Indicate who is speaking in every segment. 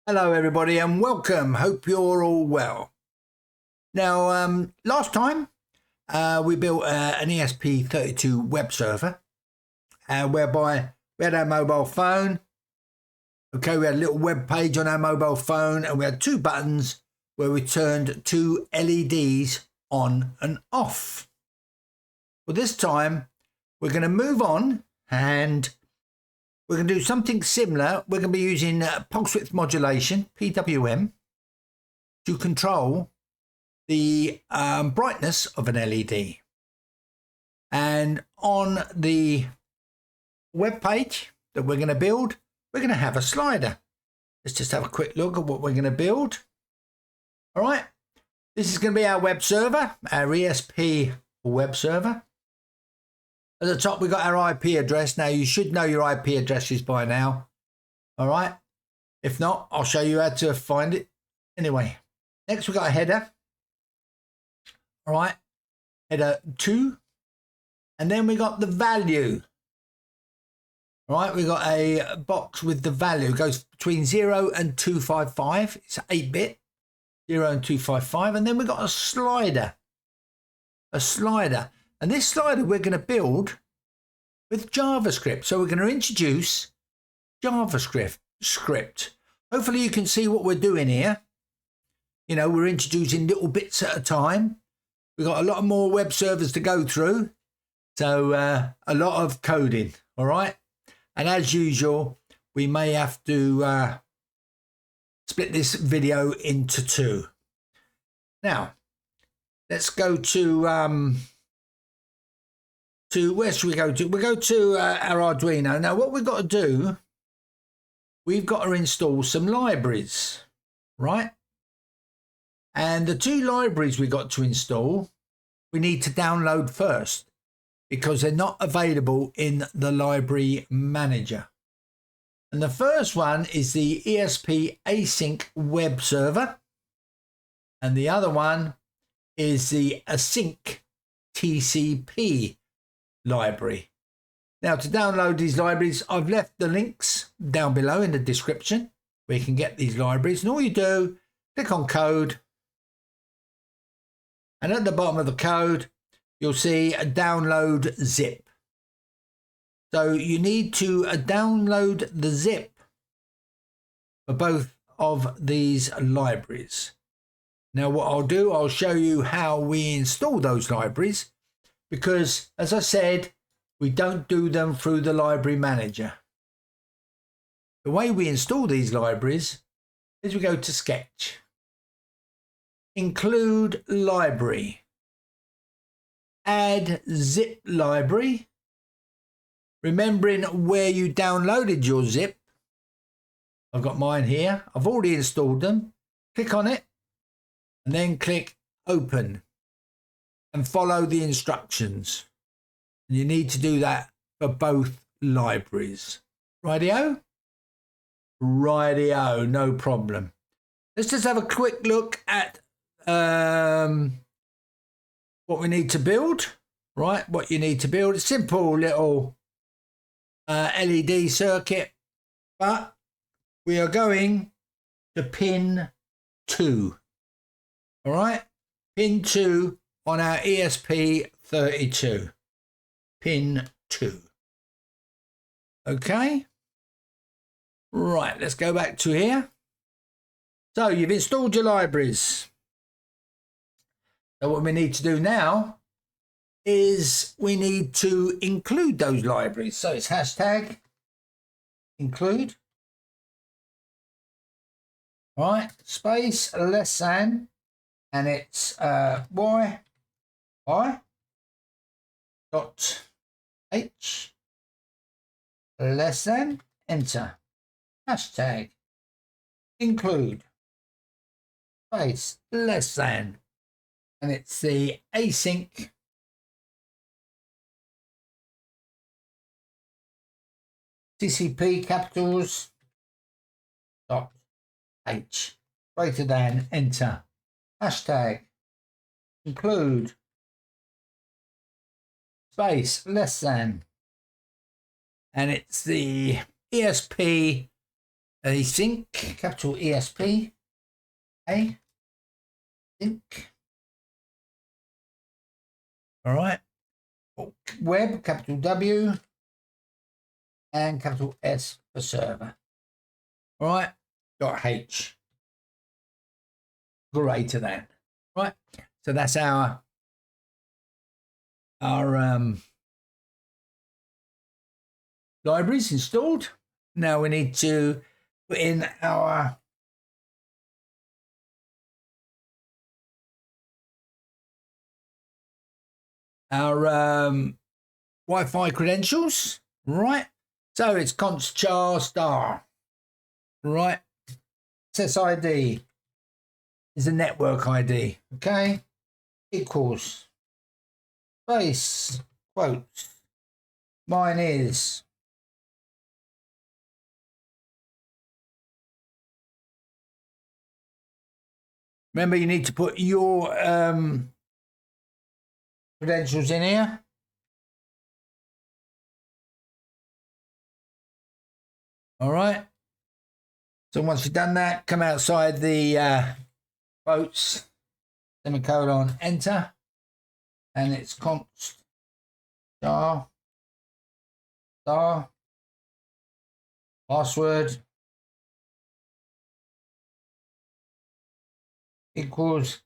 Speaker 1: Hello everybody and welcome. Hope you're all well. Now, last time we built an Esp32 web server whereby we had our mobile phone. Okay, we had a little web page on our mobile phone and we had two buttons where we turned two LEDs on and off. Well, this time we're going to move on and we're going to do something similar. We're going to be using pulse width modulation, PWM, to control the brightness of an LED. And on the web page that we're going to build, we're going to have a slider. Let's just have a quick look at what we're going to build. All right. This is going to be our web server, our ESP web server. At the top, we've got our IP address. Now, you should know your IP addresses by now. All right. If not, I'll show you how to find it. Anyway, next we've got a header. All right. Header 2. And then we got the value. All right. We got a box with the value. It goes between 0 and 255. It's 8-bit. 0 and 255. And then we got a slider. A slider. And this slider we're going to build with JavaScript. So we're going to introduce JavaScript. Hopefully you can see what we're doing here. You know, we're introducing little bits at a time. We've got a lot more web servers to go through. So a lot of coding. All right. And as usual, we may have to split this video into two. Now, let's go to where should we go to? We go to our Arduino. Now, what we've got to do, we've got to install some libraries, right? And the two libraries we got to install, we need to download first because they're not available in the library manager. And the first one is the ESP Async web server. And the other one is the Async TCP library. Now, to download these libraries, I've left the links down below in the description where you can get these libraries. And all you do, click on code. And at the bottom of the code, you'll see a download zip. So you need to download the zip for both of these libraries. Now, what I'll do, I'll show you how we install those libraries. Because, as I said, we don't do them through the library manager. The way we install these libraries is we go to Sketch, Include Library, Add Zip Library, remembering where you downloaded your zip. I've got mine here. I've already installed them. Click on it and then click Open. And follow the instructions. And you need to do that for both libraries. Rightio? Rightio, no problem. Let's just have a quick look at what we need to build. Right, what you need to build. A simple little LED circuit. But we are going to pin 2. All right, pin 2. On our ESP32, pin 2. Okay. Right, let's go back to here. So you've installed your libraries. So what we need to do now is we need to include those libraries. So it's hashtag include. All right, space less than, and it's y dot h less than, enter, hashtag include space less than, and it's the async TCP capitals dot h greater than, enter, hashtag include space less than, and it's the ESP async, capital ESP, A, sync. All right. Web, capital W, and capital S for server. All right. .h, greater than. Right. So that's our libraries installed. Now we need to put in our Wi-Fi credentials, right? So it's const char star, right? SSID is a network ID, okay? Equals space quotes. Mine is remember you need to put your credentials in here. All right. So once you've done that, come outside the quotes, semicolon, enter, and it's const star password equals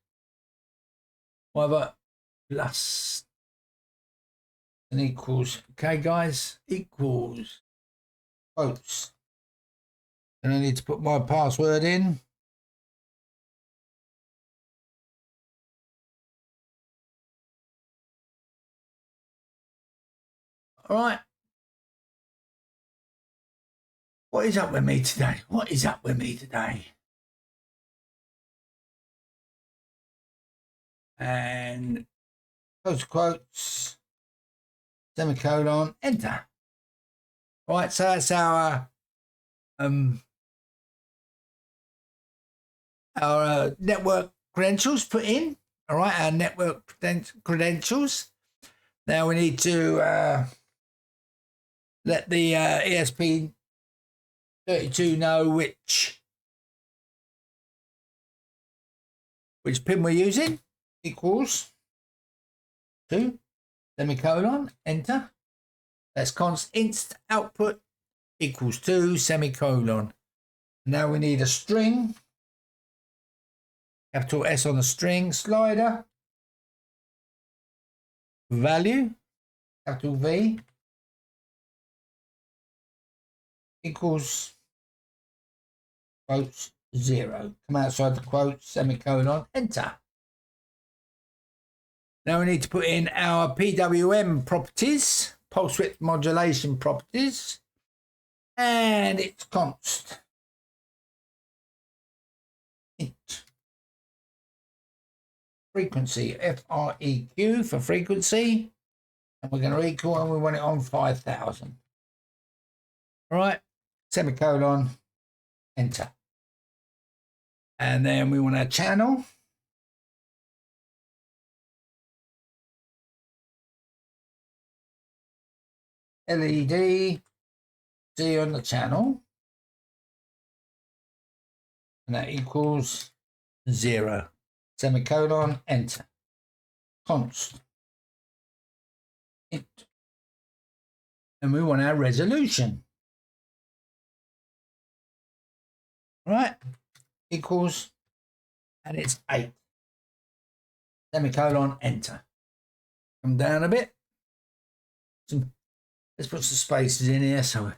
Speaker 1: whatever plus and equals. Okay, guys, equals quotes. And I need to put my password in. All right. What is up with me today? What is up with me today? And close quotes, semicolon, enter. All right, so that's our network credentials put in. All right, our network credentials. Now we need to let the ESP32 know which pin we're using. Equals 2, semicolon, enter. That's const inst output equals 2, semicolon. Now we need a string, capital S on the string, slider, value, capital V, equals quotes 0. Come outside the quotes, semicolon, enter. Now we need to put in our PWM properties, pulse width modulation properties, and it's const int frequency, FREQ for frequency, and we're going to equal, and we want it on 5,000. All right, semicolon, enter. And then we want a channel. LED, C on the channel, and that equals 0, semicolon, enter, const int, and we want our resolution, right, equals, and it's 8, semicolon, enter. Come down a bit. Let's put some spaces in here. So,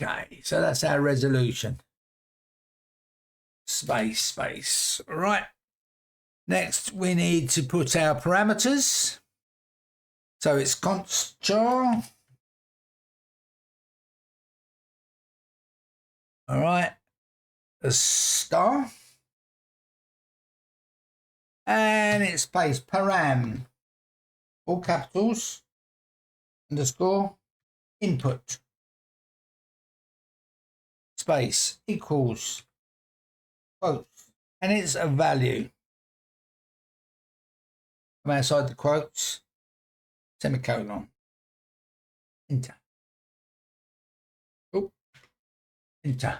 Speaker 1: okay, so that's our resolution. Space. All right. Next, we need to put our parameters. So it's const char. All right. A star. And it's space param. All capitals. Underscore input space equals quotes, and it's a value. Come outside the quotes, semicolon, enter. Oh, enter.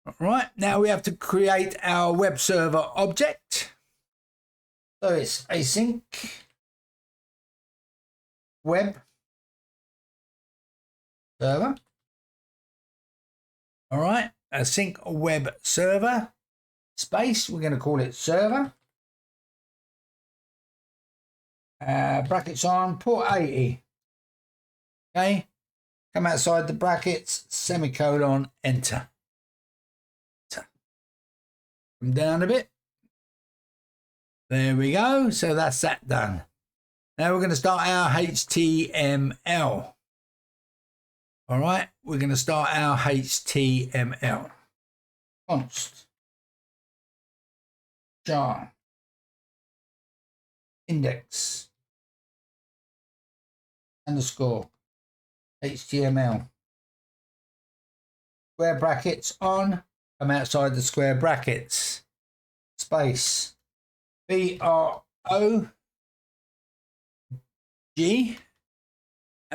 Speaker 1: All right, now we have to create our web server object. So it's async web server. All right, async web server space. We're going to call it server. Brackets on, port 80. Okay, come outside the brackets, semicolon, enter. Come down a bit. There we go. So that's that done. Now we're going to start our HTML. All right, we're going to start our HTML. Const jar index underscore HTML. Square brackets on. Come outside the square brackets. Space. BROG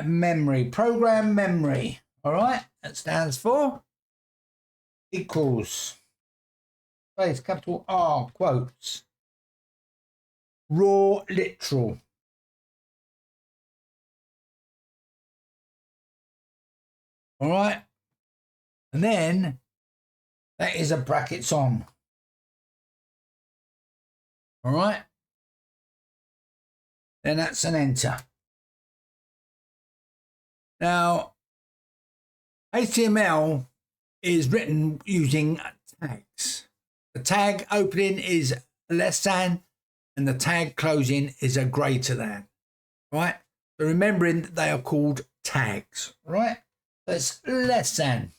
Speaker 1: memory, program memory. All right, that stands for equals space capital R quotes raw literal. All right, and then that is a brackets on. All right, then that's an enter. Now, HTML is written using tags. The tag opening is less than, and the tag closing is a greater than. Right? So remembering that they are called tags. Right? That's less than.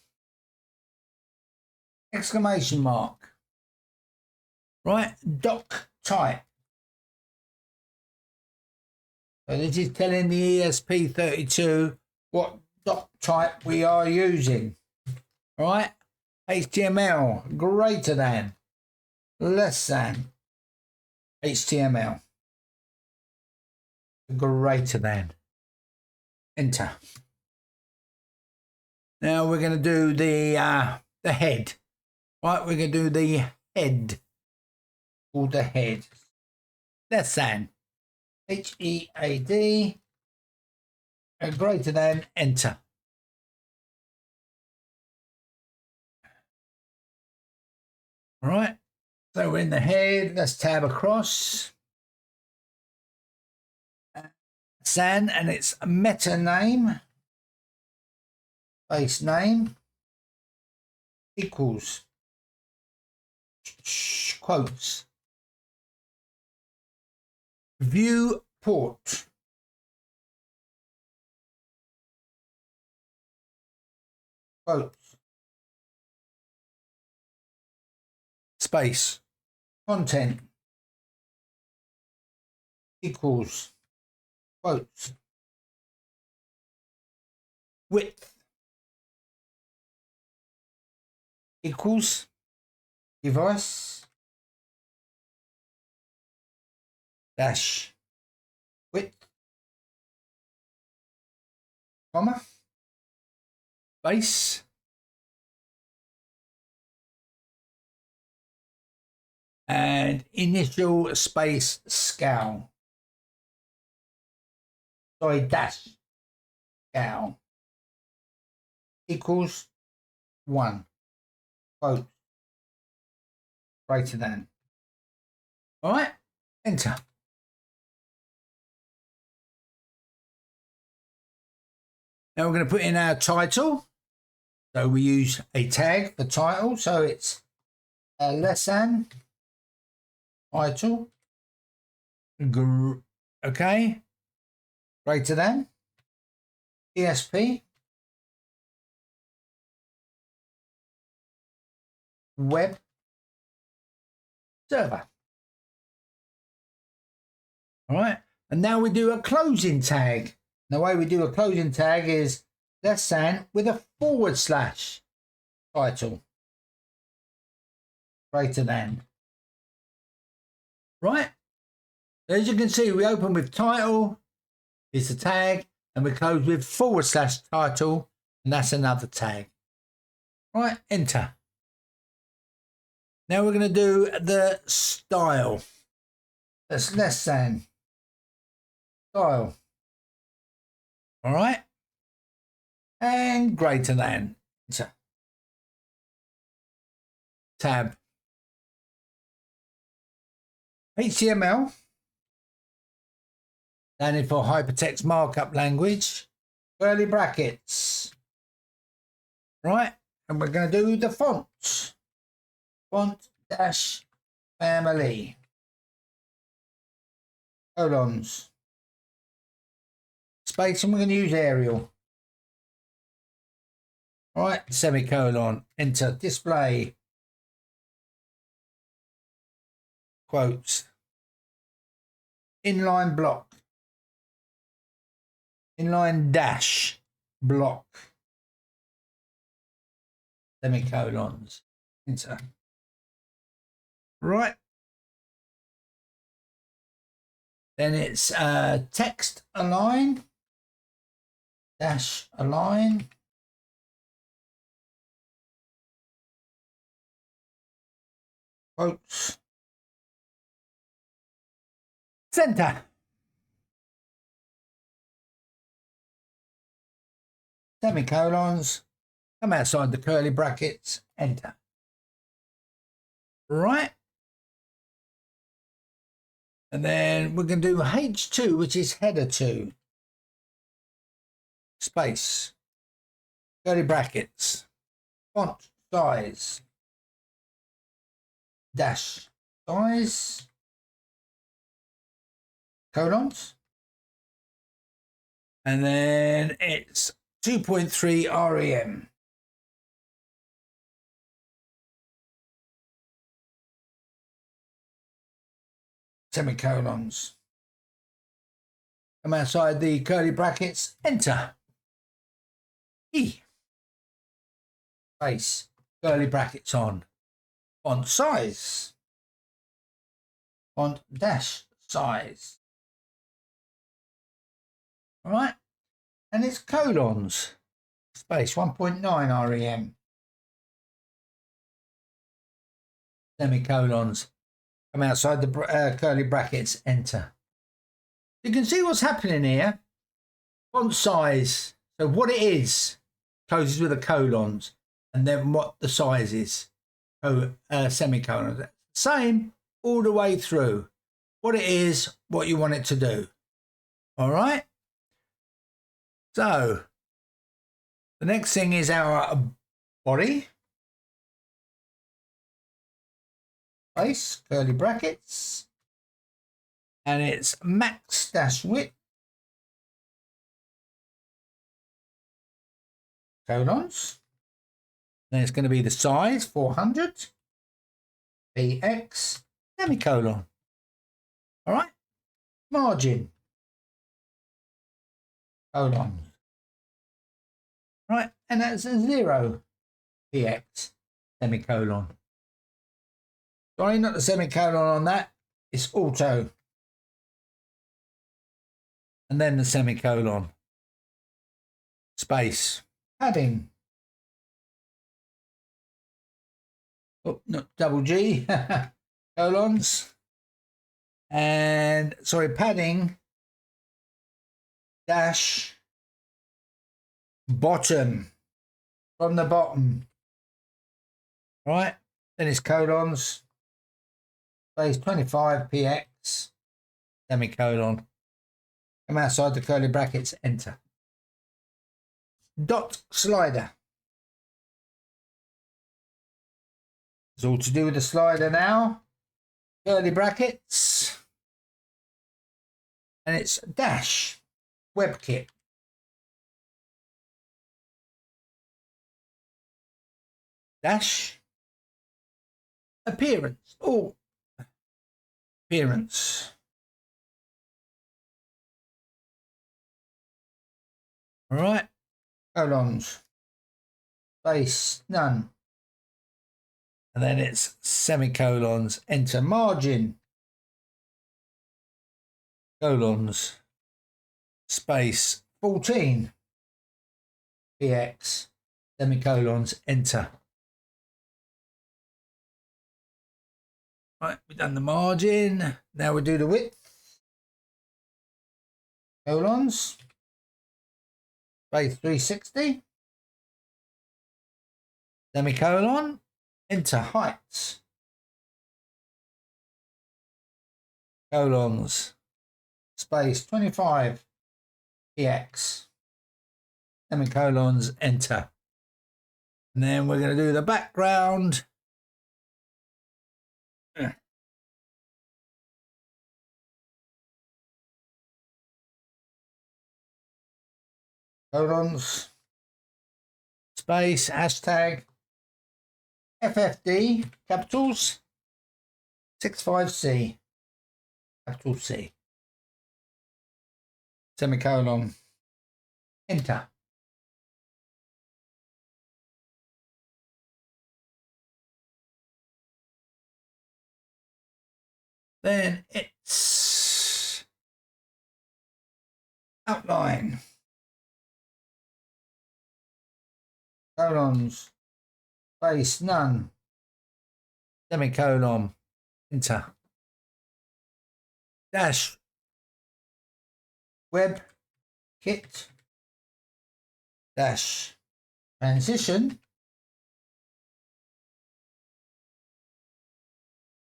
Speaker 1: Exclamation mark. Right? Doc type. So this is telling the ESP32 what doc type we are using. All right, HTML greater than, less than, HTML greater than, enter. Now we're going to do the head. Right, we're going to do the head, called the head, less than, HEAD, greater than, enter. All right, so we're in the head, let's tab across. San, and it's meta name, base name, equals, quotes, view port. Quotes, space, content, equals, quotes, width, equals, device, dash, width, comma, base, and initial space scale. Sorry, dash scale equals 1. Quote greater than. All right, enter. Now we're going to put in our title. So we use a tag for title. So it's less than title. Okay. Greater than ESP web server. All right. And now we do a closing tag. The way we do a closing tag is less than with a / title greater than. Right. As you can see, we open with title is the tag, and we close with / title, and that's another tag. Right, enter. Now we're going to do the style. That's less than style. All right. And greater than. Enter. Tab. HTML. Standing for hypertext markup language. Curly brackets. Right. And we're going to do the fonts. Font dash family. Colons. Space, and we're going to use Arial. All right, semicolon, enter, display, quotes, inline block, inline dash, block, semicolons, enter. Right. Then it's text align, dash align, quotes, center, semicolons, come outside the curly brackets, enter. Right. And then we're going to do H2, which is header 2, space, curly brackets, font size, dash size, colons, and then it's 2.3 rem. Semicolons. Come outside the curly brackets, enter. E. Space, curly brackets on. Font size. Font dash size. All right. And it's colons. Space, 1.9 rem. Semicolons. Come outside the curly brackets, enter. You can see what's happening here. Font size. So what it is closes with the colons, and then what the size is. Semicolons. Same all the way through. What it is, what you want it to do. All right. So the next thing is our body. Space, curly brackets, and it's max dash width, colons. Then it's going to be the size, 400, px, semicolon. All right, margin, colon. Right, and that's a 0, px, semicolon. Sorry, not the semicolon on that. It's auto. And then the semicolon. Space. Padding. Oh, not double G. Colons. And, sorry, padding. Dash. Bottom. From the bottom. Right. Then it's colons. Space 25 px, semicolon. Come outside the curly brackets, enter. Dot slider. It's all to do with the slider now. Curly brackets. And it's dash WebKit. Dash appearance. Oh. Appearance. All right. Colons. Space, none. And then it's semicolons. Enter margin. Colons. Space, 14. px. Semicolons. Enter. Right, we've done the margin. Now we do the width. Colons. Space 360. Semicolon. Enter heights. Colons. Space 25. EX. Semicolons. Enter. And then we're going to do the background. Colons. Space. Hashtag. FFD. Capitals. 65C. Capital C. Semicolon. Enter. Then it's outline. Colons. Space. None. Semicolon. Enter. Dash. Web. Kit. Dash. Transition.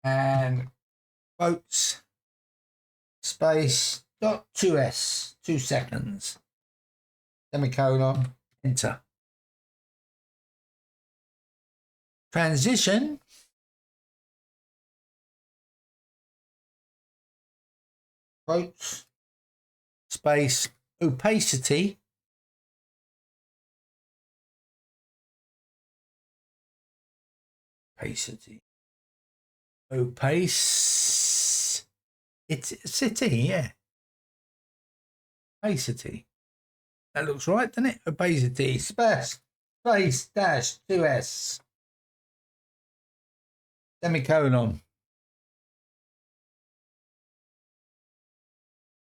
Speaker 1: And quotes. Space. Dot 2s. 2 seconds. Semicolon. Enter. Transition. Quotes. Space. Opacity. Opacity. Opace. It's city, yeah. Opacity. That looks right, doesn't it? Opacity. Space. Dash 2s. Semicolon.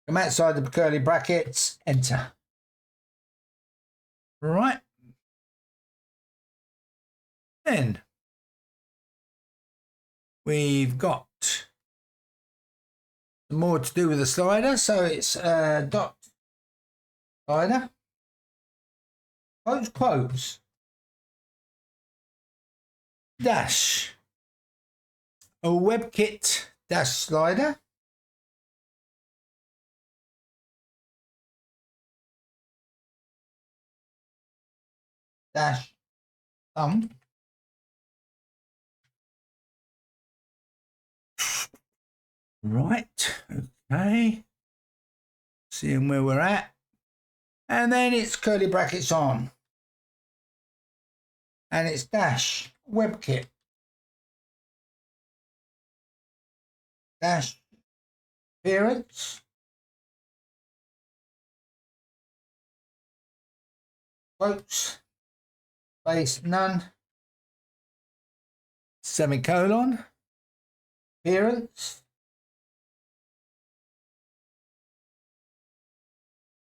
Speaker 1: Come outside the curly brackets. Enter. Right. Then we've got some more to do with the slider. So it's dot slider. Quotes. Dash. A WebKit dash slider. Dash thumb. Right, okay. Seeing where we're at. And then it's curly brackets on. And it's dash WebKit. Dash appearance. Quotes. Space none. Semicolon. Appearance.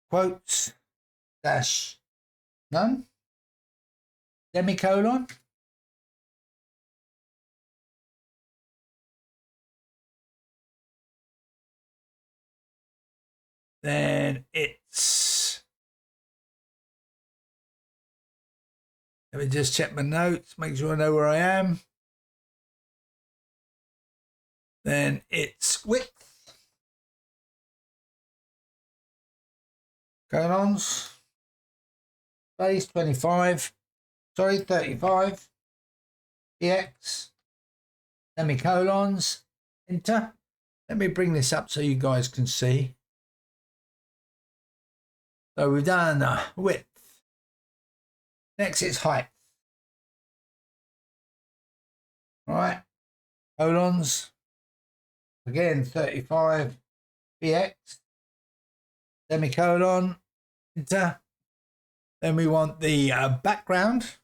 Speaker 1: Quotes. Dash none. Semicolon. Then it's, let me just check my notes, make sure I know where I am. Then it's width. Colons. Space 25. Sorry, 35. EX. Semicolons. Enter. Let me bring this up so you guys can see. So we've done width. Next it's height. All right. Colons. Again, 35. BX. Semicolon. Enter. Then we want the background.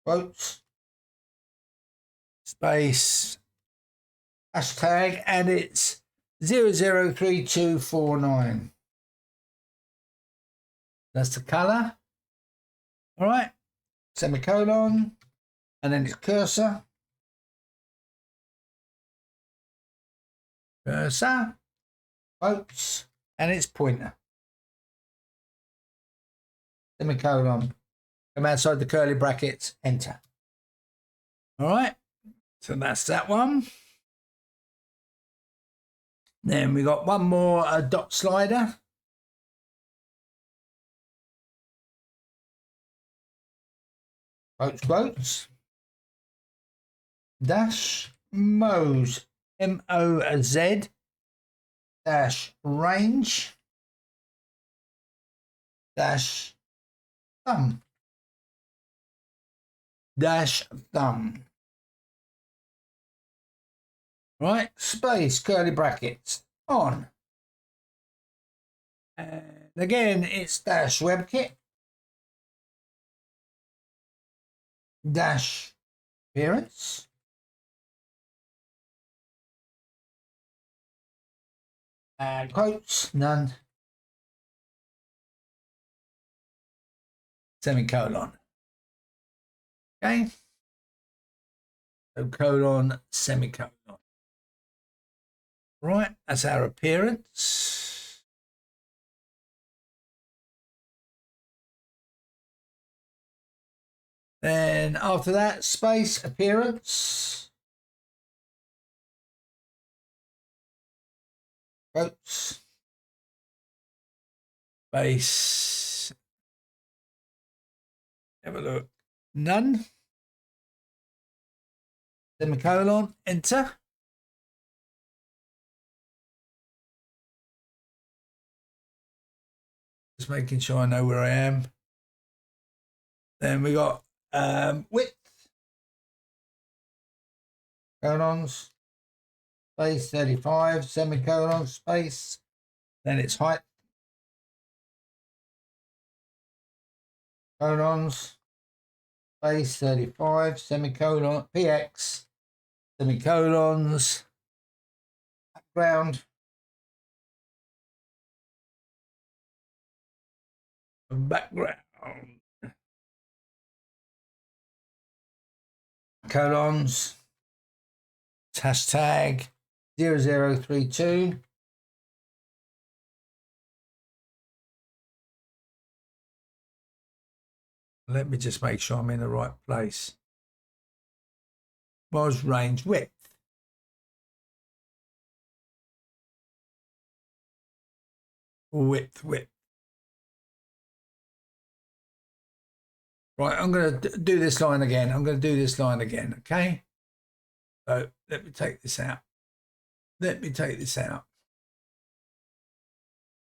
Speaker 1: Quotes. Space. Hashtag, and it's 003249. That's the color. All right. semicolon, and then it's cursor, quotes, and it's pointer, semicolon, come outside the curly brackets, enter. All right, so that's that one. Then we got one more dot slider. Quotes, dash, Moz, M-O-Z, dash, range, dash, thumb, right, space, curly brackets, on, and again it's dash WebKit, dash appearance, and quotes, none, semicolon. Okay, so colon, semicolon. Right, that's our appearance. Then after that, space, appearance, quotes, space, have a look, none, semicolon, enter. Just making sure I know where I am. Then we got width, colons, space 35, semicolon, space, then it's height, colons, space 35, semicolon, px, semicolons, background, colons, hashtag 0032. Let me just make sure I'm in the right place. Was range width. Width. Right, I'm going to do this line again. Okay? So let me take this out.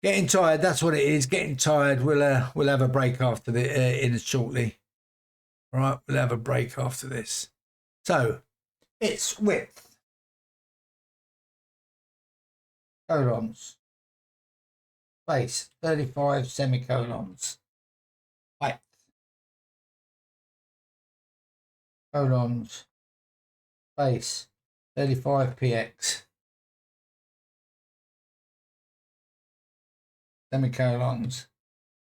Speaker 1: Getting tired, that's what it is. Getting tired. We'll have a break after the in shortly. All right, we'll have a break after this. So it's width, colons, space 35, semicolons, height, colons, space 35 px, semicolons.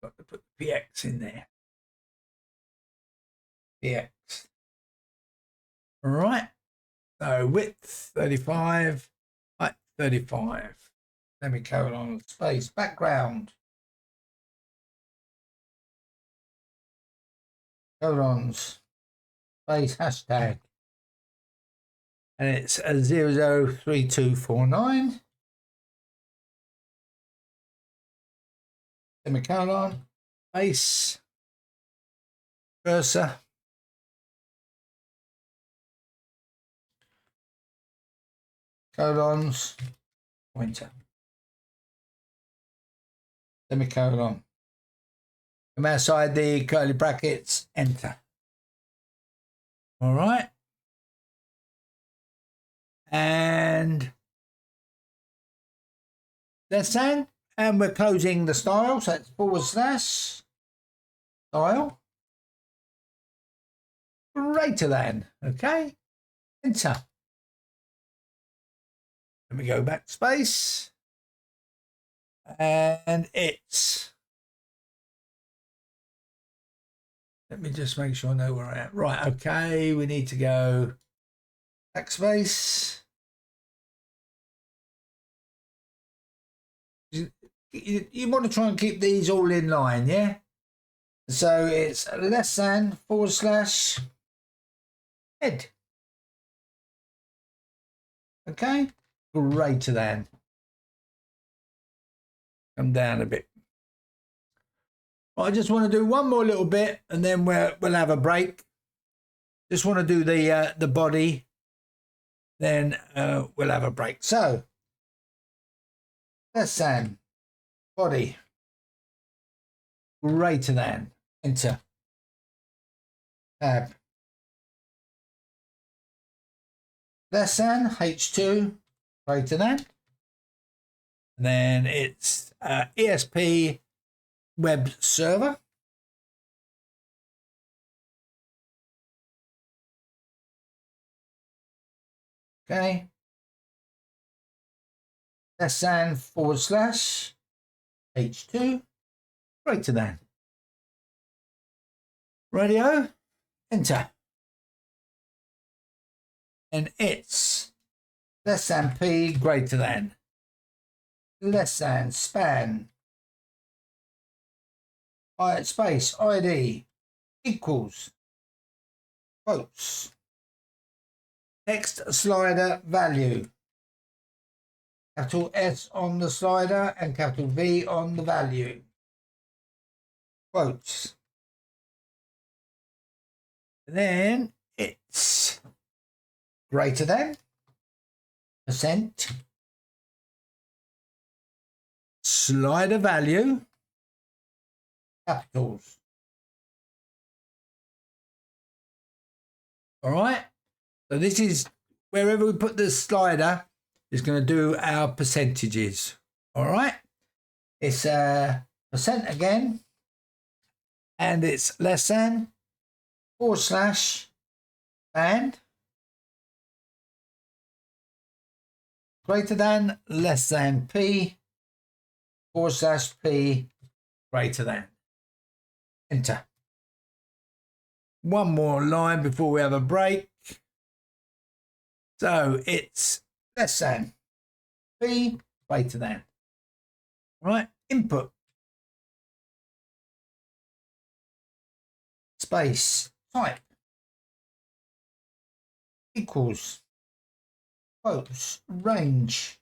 Speaker 1: Got to put the px in there. Px. All right. So width 35, height 35, semicolon, space, background, colons, space, hashtag, and it's a 003249, semicolon, space, cursor, colons, pointer, semicolon. Come outside the curly brackets, enter. All right. And that's done. And we're closing the style. So it's / style greater than. Okay. Enter. Let me go back space. And it's Let me just make sure I know where I am. Right, okay, we need to go backspace. You want to try and keep these all in line, yeah? So it's less than / head. Okay, greater than. Come down a bit. I just want to do one more little bit and then we'll have a break. Just want to do the body, then we'll have a break. So less than, body, greater than, enter, tab, less than, H2, greater than, and then it's ESP web server. Okay. Less than / H2, greater than. Radio, enter. And it's less than P, greater than. Less than, span. Space, ID, equals, quotes. Text slider value. Capital S on the slider and capital V on the value. Quotes. And then it's greater than, percent, slider value, capitals. All right. So this is wherever we put the slider is going to do our percentages. All right. It's percent again, and it's less than / and greater than, less than P / P greater than. Enter. One more line before we have a break. So it's less than P greater than. Right, input. Space, type. Equals. Quotes, range.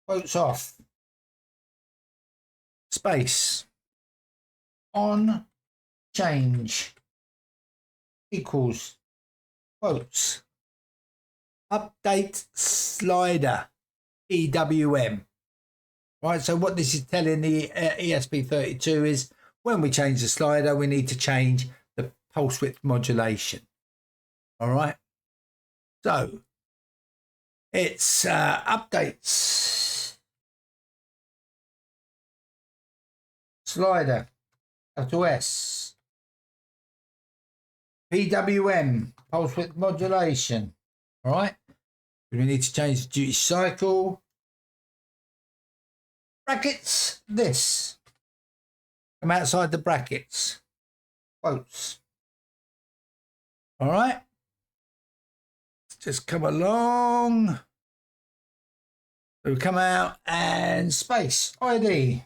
Speaker 1: Quotes off. Space. On, change. Equals. Quotes. Update slider, EWM. Right, so what this is telling the ESP32 is when we change the slider, we need to change the pulse width modulation. All right, so it's updates slider, capital S, PWM, pulse width modulation. All right, we need to change the duty cycle. Brackets, this. Come outside the brackets. Quotes. All right. Let's just come along. So we come out and space, ID.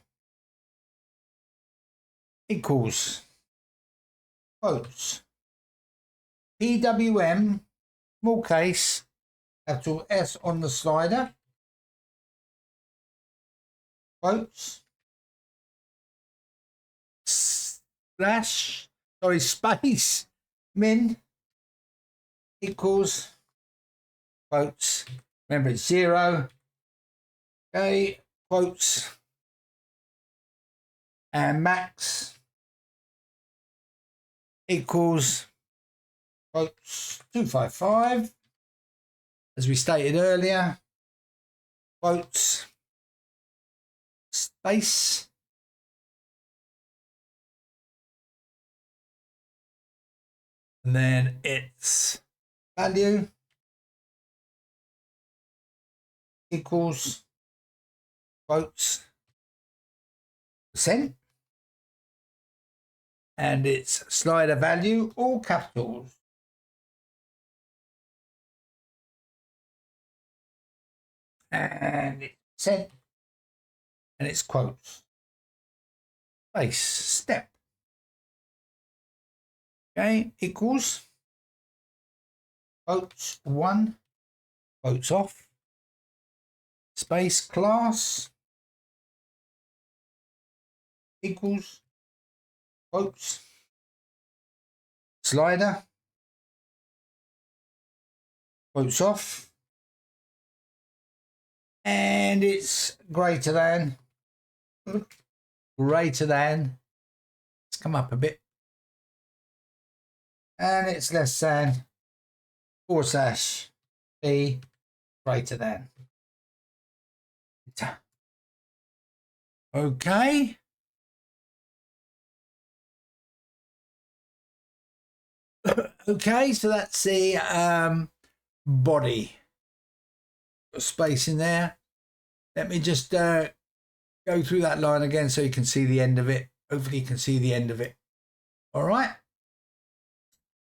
Speaker 1: Equals. Quotes. PWM, small case, capital S on the slider. Quotes. Space, min equals quotes. Remember it's 0. Okay, quotes. And max equals quotes 255. As we stated earlier, quotes. Space. And then it's value equals quotes percent and its slider value, all capitals. And it's percent, and it's quotes. Space, step. Okay, equals quotes 1, quotes off, space class equals quotes, slider, quotes off, and it's greater than, let's come up a bit, and it's less than / b greater than. Okay. Okay, so that's the body. Got space in there. Let me just go through that line again so you can see the end of it. Hopefully you can see the end of it. All right.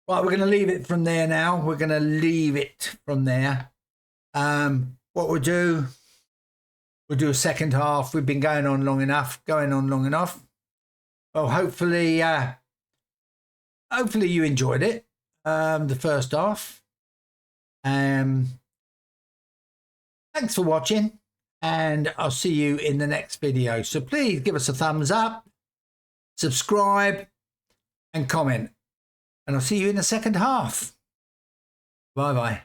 Speaker 1: Right, we're going to leave it from there now. We're going to leave it from there. What we'll do a second half. We've been going on long enough. Well, hopefully you enjoyed it, the first half. Thanks for watching, and I'll see you in the next video. So please give us a thumbs up, subscribe, and comment. And I'll see you in the second half. Bye-bye.